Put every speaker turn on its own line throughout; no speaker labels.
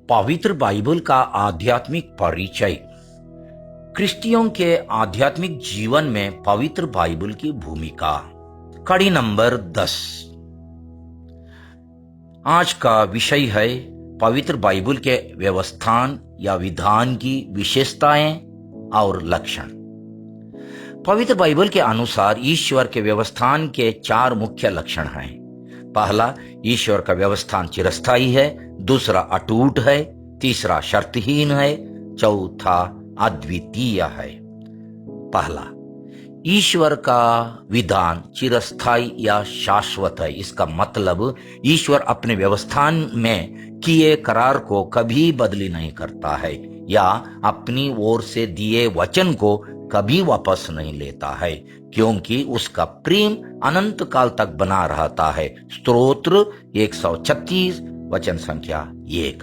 पवित्र बाइबल का आध्यात्मिक परिचय। क्रिश्चियों के आध्यात्मिक जीवन में पवित्र बाइबल की भूमिका। कड़ी नंबर 10। आज का विषय है पवित्र बाइबल के व्यवस्थान या विधान की विशेषताएं और लक्षण। पवित्र बाइबल के अनुसार ईश्वर के व्यवस्थान के 4 मुख्य लक्षण हैं। पहला, ईश्वर का व्यवस्थान चिरस्थायी है। दूसरा, अटूट है। तीसरा, शर्तहीन है। चौथा, अद्वितीय है। पहला, ईश्वर का विधान चिरस्थायी या शाश्वत है। इसका मतलब ईश्वर अपने व्यवस्थान में किए करार को कभी बदली नहीं करता है या अपनी ओर से दिए वचन को कभी वापस नहीं लेता है, क्योंकि उसका प्रेम अनंत काल तक बना रहता है। स्तोत्र 136 वचन संख्या 1।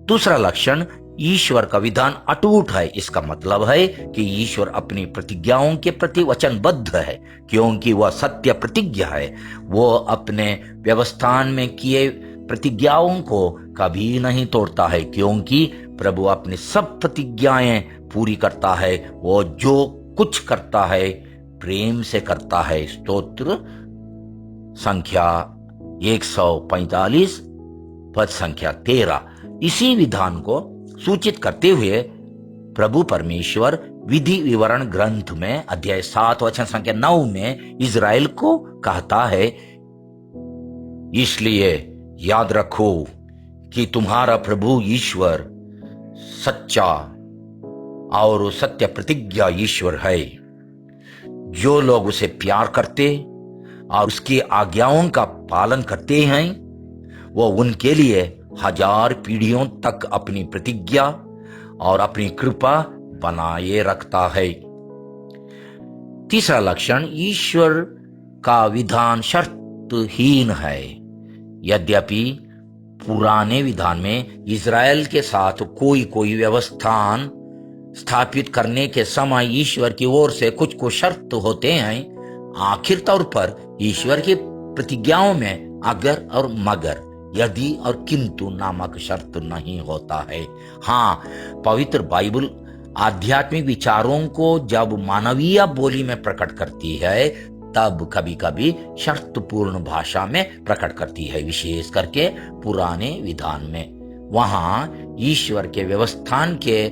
दूसरा लक्षण, ईश्वर का विधान अटूट है। इसका मतलब है कि ईश्वर अपनी प्रतिज्ञाओं के प्रति वचनबद्ध है, क्योंकि वह सत्य प्रतिज्ञा है। वो अपने व्यवस्थान में किए प्रतिज्ञाओं को कभी नहीं तोड़ता है, क्योंकि प्रभु अपनी सब प्रतिज्ञाएं पूरी करता है। वो जो कुछ करता है प्रेम से करता है। स्तोत्र संख्या 145 पद संख्या 13। इसी विधान को सूचित करते हुए प्रभु परमेश्वर विधि विवरण ग्रंथ में अध्याय 7 वचन संख्या 9 में इज़राइल को कहता है, इसलिए याद रखो कि तुम्हारा प्रभु ईश्वर सच्चा और सत्य प्रतिज्ञा ईश्वर है। जो लोग उसे प्यार करते और उसकी आज्ञाओं का पालन करते हैं, वो उनके लिए 1000 पीढ़ियों तक अपनी प्रतिज्ञा और अपनी कृपा बनाए रखता है। तीसरा लक्षण, ईश्वर का विधान शर्तहीन है। यद्यपि पुराने विधान में इज़राइल के साथ कोई व्यवस्थान स्थापित करने के समय ईश्वर की ओर से कुछ शर्त होते हैं, आखिर तौर पर ईश्वर की प्रतिज्ञाओं में अगर और मगर, यदि और किंतु नामक शर्त नहीं होता है। हाँ, पवित्र बाइबल आध्यात्मिक विचारों को जब मानवीय बोली में प्रकट करती है, तब कभी कभी शर्तपूर्ण भाषा में प्रकट करती है, विशेष करके पुराने विधान में। वहां ईश्वर के व्यवस्थान के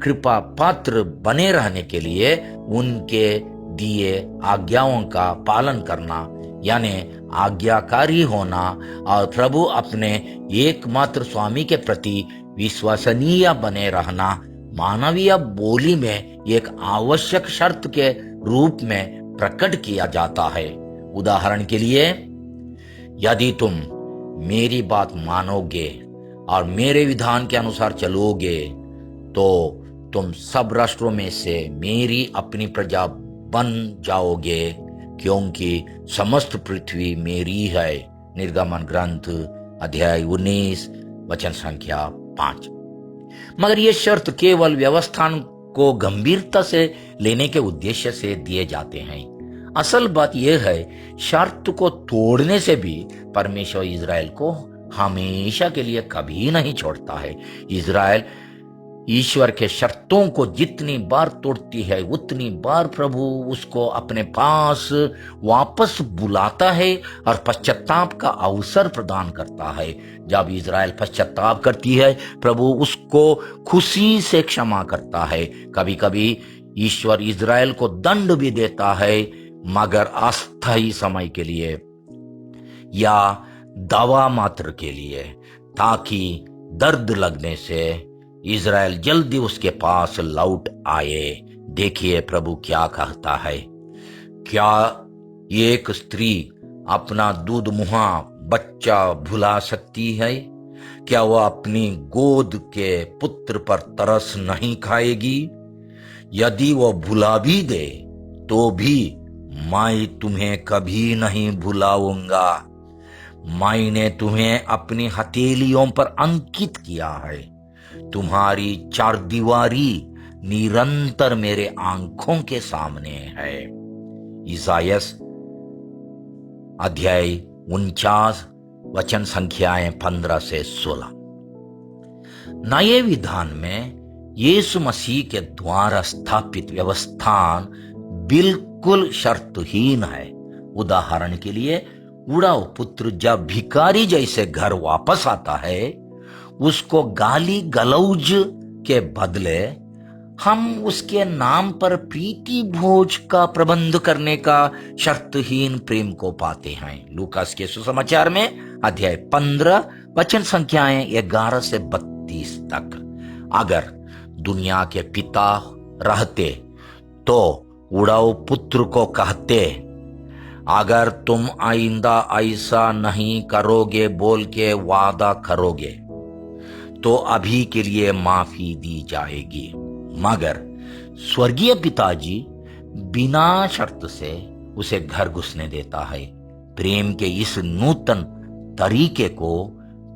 कृपा पात्र बने रहने के लिए उनके दिए आज्ञाओं का पालन करना, यानी आज्ञाकारी होना, और प्रभु अपने एकमात्र स्वामी के प्रति विश्वसनीय बने रहना मानवीय बोली में एक आवश्यक शर्त के रूप में प्रकट किया जाता है। उदाहरण के लिए, यदि तुम मेरी बात मानोगे और मेरे विधान के अनुसार चलोगे, तो तुम सब राष्ट्रों में से मेरी अपनी प्रजा बन जाओगे, क्योंकि समस्त पृथ्वी मेरी है। निर्गमन ग्रंथ अध्याय 19 वचन संख्या 5। मगर यह शर्त केवल व्यवस्थान को गंभीरता से लेने के उद्देश्य से दिए जाते हैं। असल बात यह है, शर्त को तोड़ने से भी परमेश्वर इज़राइल को हमेशा के लिए कभी नहीं छोड़ता है। इज़राइल ईश्वर के शर्तों को जितनी बार तोड़ती है, उतनी बार प्रभु उसको अपने पास वापस बुलाता है और पश्चाताप का अवसर प्रदान करता है। जब इज़राइल पश्चाताप करती है, प्रभु उसको खुशी से क्षमा करता है। कभी कभी ईश्वर इज़राइल को दंड भी देता है, मगर अस्थायी समय के लिए या दवा मात्र के लिए, ताकि दर्द लगने से इज़राइल जल्दी उसके पास लौट आए। देखिए प्रभु क्या कहता है, क्या एक स्त्री अपना दूध मुहा बच्चा भुला सकती है? क्या वह अपनी गोद के पुत्र पर तरस नहीं खाएगी? यदि वह भुला भी दे, तो भी मैं तुम्हें कभी नहीं भुलाऊंगा। मैंने तुम्हें अपनी हथेलियों पर अंकित किया है। तुम्हारी चारदीवारी निरंतर मेरे आंखों के सामने है। इसायास अध्याय 49 वचन संख्याएं 15 से 16। नए विधान में यीशु मसीह के द्वारा स्थापित व्यवस्थान बिल्कुल शर्तहीन है। उदाहरण के लिए, उड़ाऊ पुत्र जब भिखारी जैसे घर वापस आता है, उसको गाली गलौज के बदले हम उसके नाम पर प्रीति भोज का प्रबंध करने का शर्तहीन प्रेम को पाते हैं। लूकास के सुसमाचार में अध्याय 15 वचन संख्याएं 11 से 32 तक। अगर दुनिया के पिता रहते तो उड़ाऊ पुत्र को कहते, अगर तुम आइंदा ऐसा नहीं करोगे बोल के वादा करोगे तो अभी के लिए माफी दी जाएगी। मगर स्वर्गीय पिताजी बिना शर्त से उसे घर घुसने देता है। प्रेम के इस नूतन तरीके को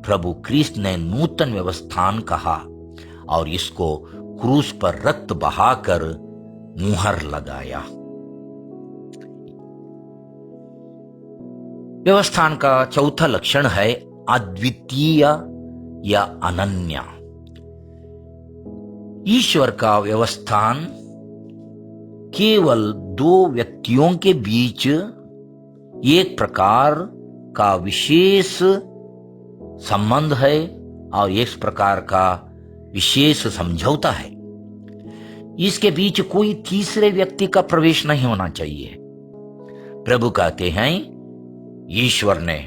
प्रभु क्रिस्त ने नूतन व्यवस्थान कहा और इसको क्रूस पर रक्त बहाकर मुहर लगाया। व्यवस्थान का चौथा लक्षण है अद्वितीय या अनन्य। ईश्वर का व्यवस्थान केवल दो व्यक्तियों के बीच एक प्रकार का विशेष संबंध है और एक प्रकार का विशेष समझौता है। इसके बीच कोई तीसरे व्यक्ति का प्रवेश नहीं होना चाहिए। प्रभु कहते हैं, ईश्वर ने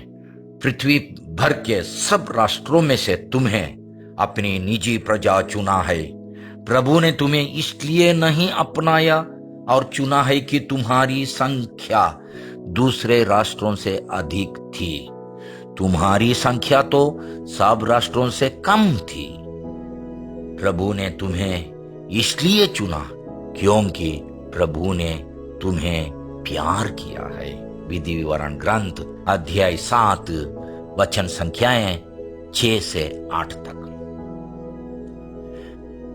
पृथ्वी भर के सब राष्ट्रों में से तुम्हें अपनी निजी प्रजा चुना है। प्रभु ने तुम्हें इसलिए नहीं अपनाया और चुना है कि तुम्हारी संख्या दूसरे राष्ट्रों से अधिक थी। तुम्हारी संख्या तो सब राष्ट्रों से कम थी। प्रभु ने तुम्हें इसलिए चुना क्योंकि प्रभु ने तुम्हें प्यार किया है। विधि विवरण ग्रंथ अध्याय 7 वचन संख्याएं 6 से 8 तक।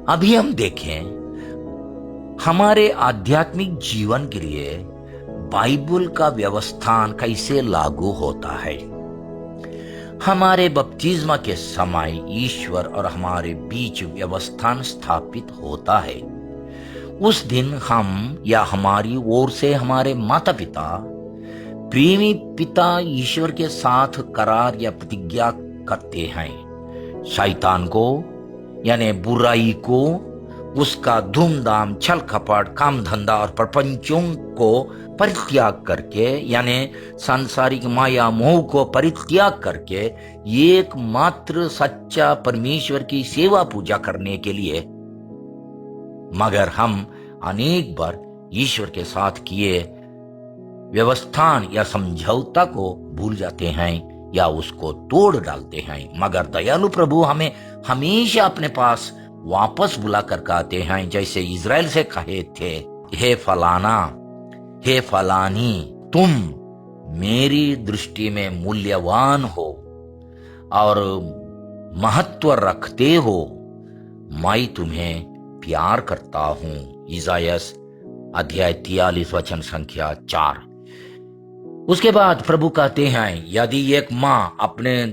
अभी हम देखें हमारे आध्यात्मिक जीवन के लिए बाइबल का व्यवस्थान कैसे लागू होता है। हमारे बपतिस्मा के समय ईश्वर और हमारे बीच व्यवस्थान स्थापित होता है। उस दिन हम या हमारी ओर से हमारे माता पिता, प्रेमी पिता ईश्वर के साथ करार या प्रतिज्ञा करते हैं। शैतान को यानी बुराई को, उसका धूमधाम छल कपट काम धंधा और प्रपंचों को परित्याग करके यानी सांसारिक माया मोह को परित्याग करके एकमात्र सच्चा परमेश्वर की सेवा पूजा करने के लिए। मगर हम अनेक बार ईश्वर के साथ किए व्यवस्थान या समझौता को भूल जाते हैं या उसको तोड़ डालते हैं। मगर दयालु प्रभु हमें हमेशा अपने पास वापस बुला कर कहते हैं, जैसे इज़राइल से कहे थे, हे फलाना, हे फलानी, तुम मेरी दृष्टि में मूल्यवान हो और महत्व रखते हो, मैं तुम्हें प्यार करता हूं। इसायास अध्याय 43 वचन संख्या 4। उसके बाद प्रभु कहते हैं, यदि एक माँ अपने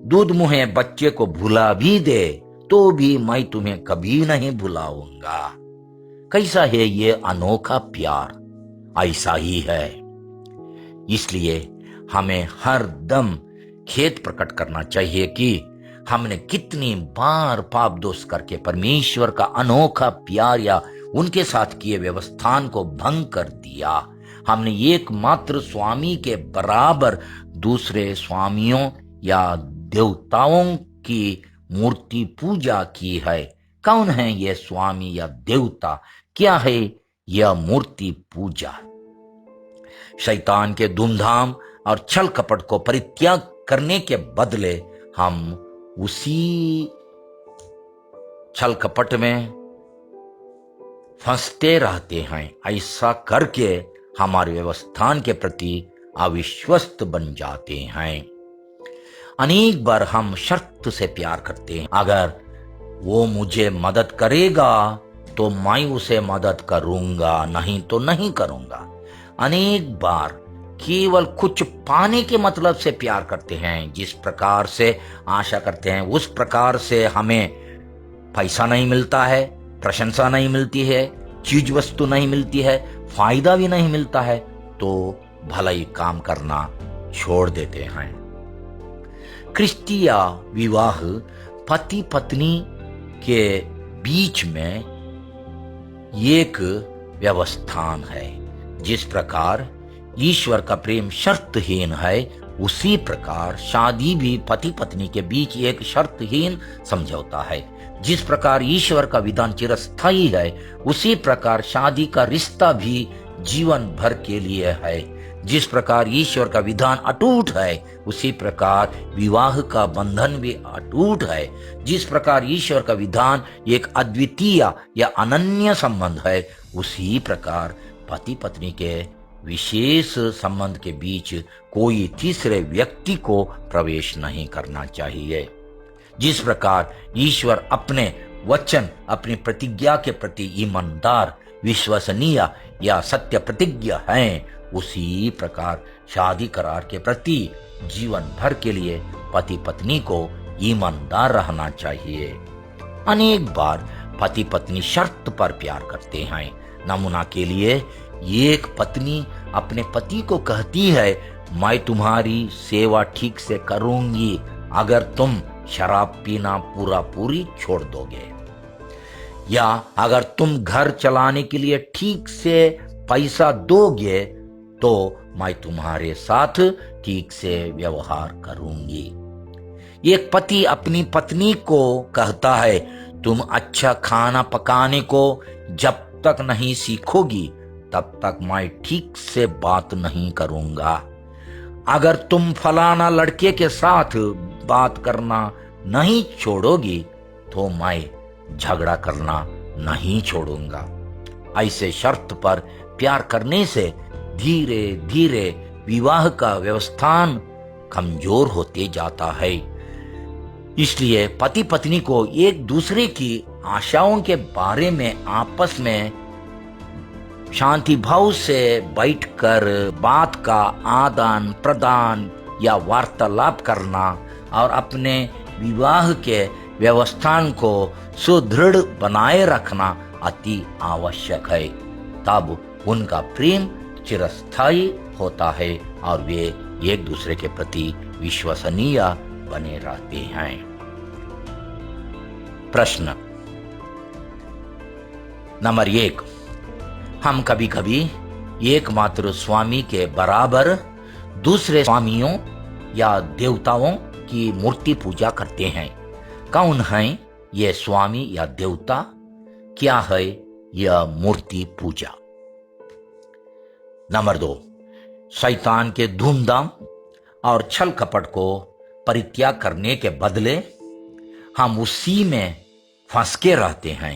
दूध मुहे बच्चे को भुला भी दे तो भी मैं तुम्हें कभी नहीं भुलाऊंगा। कैसा है ये अनोखा प्यार। ऐसा ही है। इसलिए हमें हर दम खेद प्रकट करना चाहिए कि हमने कितनी बार पाप दोष करके परमेश्वर का अनोखा प्यार या उनके साथ किए व्यवस्थान को भंग कर दिया। हमने एकमात्र स्वामी के बराबर दूसरे स्वामियों या देवताओं की मूर्ति पूजा की है। कौन है ये स्वामी या देवता? क्या है यह मूर्ति पूजा? शैतान के धूमधाम और छल कपट को परित्याग करने के बदले हम उसी छल कपट में फंसते रहते हैं। ऐसा करके हमारे व्यवस्थान के प्रति अविश्वस्त बन जाते हैं। अनेक बार हम शर्त से प्यार करते हैं, अगर वो मुझे मदद करेगा तो मैं उसे मदद करूंगा, नहीं तो नहीं करूंगा। अनेक बार केवल कुछ पाने के मतलब से प्यार करते हैं। जिस प्रकार से आशा करते हैं उस प्रकार से हमें पैसा नहीं मिलता है, प्रशंसा नहीं मिलती है, चीज वस्तु नहीं मिलती है, फायदा भी नहीं मिलता है, तो भला ही काम करना छोड़ देते हैं। क्रिस्तीय विवाह पति पत्नी के बीच में एक व्यवस्थान है। जिस प्रकार ईश्वर का प्रेम शर्तहीन है, उसी प्रकार शादी भी पति पत्नी के बीच एक शर्तहीन समझौता है। जिस प्रकार ईश्वर का विधान चिरस्थायी है, उसी प्रकार शादी का रिश्ता भी जीवन भर के लिए है। जिस प्रकार ईश्वर का विधान अटूट है, उसी प्रकार विवाह का बंधन भी अटूट है। जिस प्रकार ईश्वर का विधान एक अद्वितीय या अनन्य संबंध है, उसी प्रकार पति पत्नी के विशेष संबंध के बीच कोई तीसरे व्यक्ति को प्रवेश नहीं करना चाहिए। जिस प्रकार ईश्वर अपने वचन, अपनी प्रतिज्ञा के प्रति ईमानदार, विश्वसनीय या सत्य प्रतिज्ञा हैं, उसी प्रकार शादी करार के प्रति जीवन भर के लिए पति पत्नी को ईमानदार रहना चाहिए। अनेक बार पति पत्नी शर्त पर प्यार करते हैं। नमूना के लिए, एक पत्नी अपने पति को कहती है, मैं तुम्हारी सेवा ठीक से करूंगी अगर तुम शराब पीना पूरा पूरी छोड़ दोगे, या अगर तुम घर चलाने के लिए ठीक से पैसा दोगे तो मैं तुम्हारे साथ ठीक से व्यवहार करूंगी। एक पति अपनी पत्नी को कहता है, तुम अच्छा खाना पकाने को जब तक नहीं सीखोगी तब तक मैं ठीक से बात नहीं करूंगा। अगर तुम फलाना लड़के के साथ बात करना नहीं छोड़ोगी तो मैं झगड़ा करना नहीं छोड़ूंगा। ऐसे शर्त पर प्यार करने से धीरे धीरे विवाह का व्यवस्थान कमजोर होते जाता है। इसलिए पति पत्नी को एक दूसरे की आशाओं के बारे में आपस में शांति भाव से बैठकर बात का आदान प्रदान या वार्तालाप करना और अपने विवाह के व्यवस्थान को सुदृढ़ बनाए रखना अति आवश्यक है। तब उनका प्रेम चिरस्थायी होता है और वे एक दूसरे के प्रति विश्वसनीय बने रहते हैं। प्रश्न नंबर 1, हम कभी कभी एकमात्र स्वामी के बराबर दूसरे स्वामियों या देवताओं की मूर्ति पूजा करते हैं। कौन है ये स्वामी या देवता? क्या है यह मूर्ति पूजा? नंबर 2, शैतान के धूमधाम और छल कपट को परित्याग करने के बदले हम उसी में फंस के रहते हैं।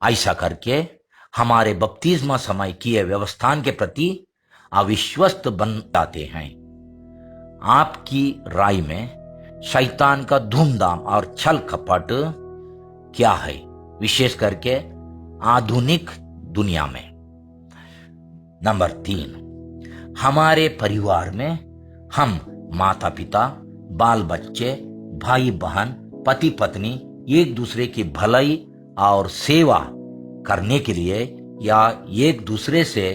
ऐसा करके हमारे बपतिस्मा समय किए व्यवस्थान के प्रति अविश्वस्त बन जाते हैं। आपकी राय में शैतान का धूमधाम और छल कपट क्या है, विशेष करके आधुनिक दुनिया में? नंबर 3, हमारे परिवार में हम माता पिता, बाल बच्चे, भाई बहन, पति पत्नी एक दूसरे की भलाई और सेवा करने के लिए या एक दूसरे से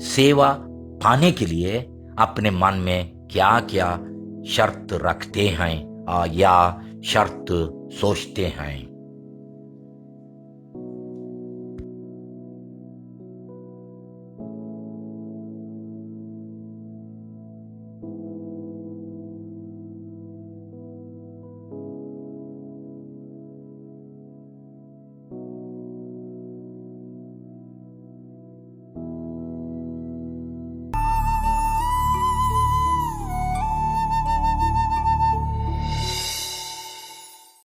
सेवा पाने के लिए अपने मन में क्या क्या शर्त रखते हैं या शर्त सोचते हैं?